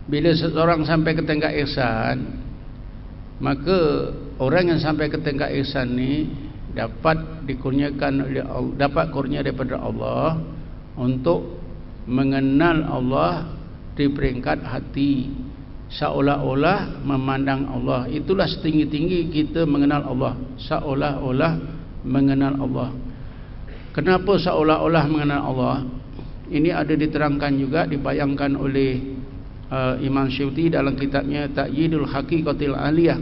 bila seseorang sampai ke tingkat ihsan, maka orang yang sampai ke tingkat ihsan ni dapat dikurniakan oleh Allah, dapat kurnia daripada Allah untuk mengenal Allah di peringkat hati, seolah-olah memandang Allah. Itulah setinggi-tinggi kita mengenal Allah, seolah-olah mengenal Allah. Kenapa seolah-olah mengenal Allah? Ini ada diterangkan juga, dibayangkan oleh Imam Syuuti dalam kitabnya Ta'yidul Haqiqatil Aliyah.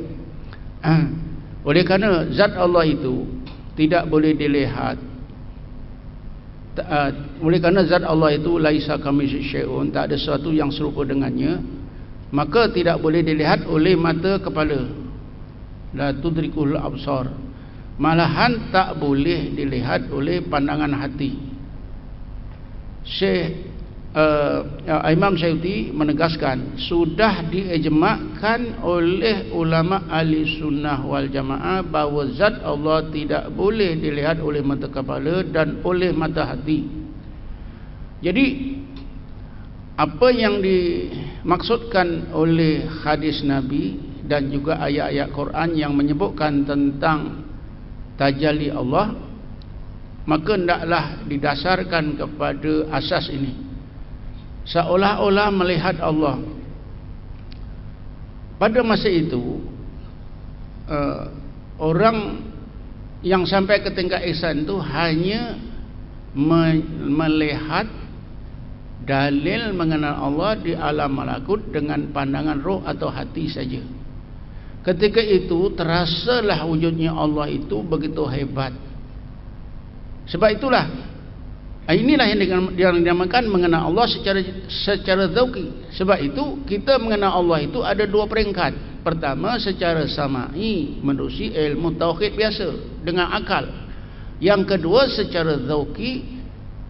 Oleh kerana zat Allah itu tidak boleh dilihat, oleh kerana zat Allah itu laisa kamitslihi syai'un, tak ada sesuatu yang serupa dengannya, maka tidak boleh dilihat oleh mata kepala, la tudrikul absar, malahan tak boleh dilihat oleh pandangan hati. Syekh Imam Syuuti menegaskan sudah diijma'kan oleh ulama ahli sunnah wal jamaah bahawa zat Allah tidak boleh dilihat oleh mata kepala dan oleh mata hati. Jadi apa yang dimaksudkan oleh hadis Nabi dan juga ayat-ayat Quran yang menyebutkan tentang tajalli Allah, maka hendaklah didasarkan kepada asas ini, seolah-olah melihat Allah. Pada masa itu orang yang sampai ke tingkat ihsan itu hanya melihat dalil mengenal Allah di alam malakut dengan pandangan roh atau hati saja. Ketika itu terasalah wujudnya Allah itu begitu hebat. Sebab itulah inilah yang dinamakan mengenal Allah secara zauqi. Sebab itu kita mengenal Allah itu ada dua peringkat. Pertama secara sama'i, menerusi ilmu tauhid biasa dengan akal. Yang kedua secara zauqi,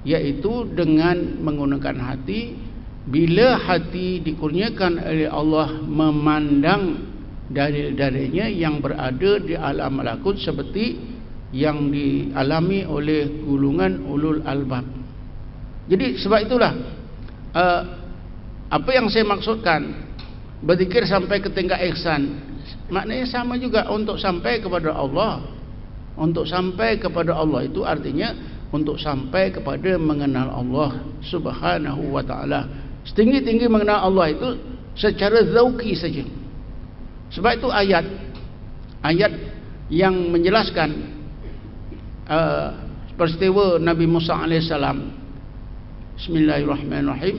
iaitu dengan menggunakan hati. Bila hati dikurniakan oleh Allah memandang dalil-dalilnya yang berada di alam malakut seperti yang dialami oleh gulungan ulul albab. Jadi sebab itulah apa yang saya maksudkan berzikir sampai ke tingkat ihsan, maknanya sama juga untuk sampai kepada Allah. Untuk sampai kepada Allah itu artinya untuk sampai kepada mengenal Allah Subhanahu wa ta'ala. Setinggi-tinggi mengenal Allah itu secara zauqi saja. Sebab itu ayat yang menjelaskan peristiwa Nabi Musa AS. Bismillahirrahmanirrahim.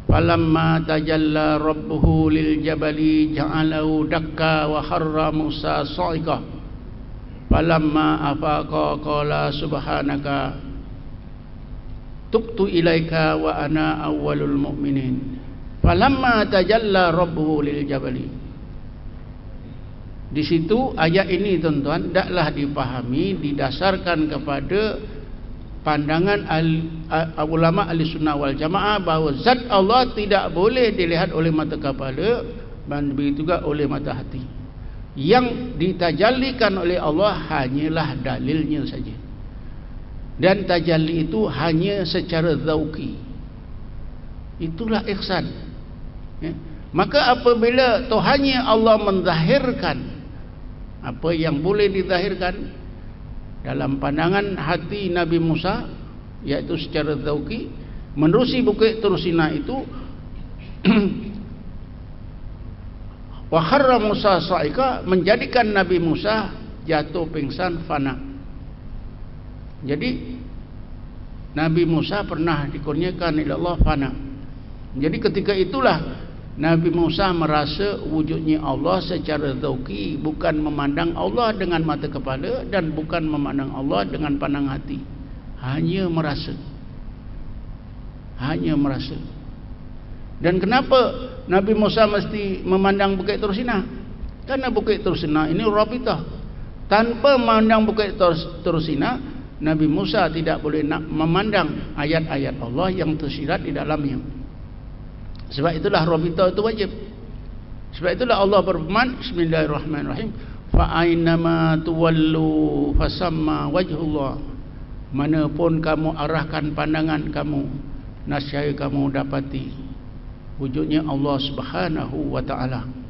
Falamma tajalla rabbuhu lil jabali ja'alahu dakka wa kharra Musa sa'iqa. Falamma afaqa qala subhanaka tubtu ilaika wa ana awwalul mu'minin. Falamma tajalla rabbuhu lil jabali. Di situ ayat ini tuan-tuan hendaklah dipahami didasarkan kepada pandangan ulama ahli sunnah wal jamaah bahawa zat Allah tidak boleh dilihat oleh mata kepala dan begitu juga oleh mata hati. Yang ditajallikan oleh Allah hanyalah dalilnya saja, dan tajalli itu hanya secara zauqi. Itulah ihsan. Maka apabila Tuhannya Allah menzahirkan apa yang boleh dizahirkan dalam pandangan hati Nabi Musa, iaitu secara zauqi, menerusi bukit Tur Sina itu wa kharra Musa sa'iqa, menjadikan Nabi Musa jatuh pingsan fana. Jadi Nabi Musa pernah dikurniakan oleh Allah fana. Jadi ketika itulah Nabi Musa merasa wujudnya Allah secara zauqi, bukan memandang Allah dengan mata kepala dan bukan memandang Allah dengan pandang hati. Hanya merasa. Dan kenapa Nabi Musa mesti memandang bukit Tur Sina? Karena bukit Tur Sina ini rabitah. Tanpa memandang bukit Tur Sina, Nabi Musa tidak boleh nak memandang ayat-ayat Allah yang tersirat di dalamnya. Sebab itulah rabitah itu wajib. Sebab itulah Allah berfirman, Bismillahirrahmanirrahim, fa ainama tuwallu fasamma wajhullah. Manapun kamu arahkan pandangan kamu, nascaya kamu dapati wujudnya Allah Subhanahu wa taala.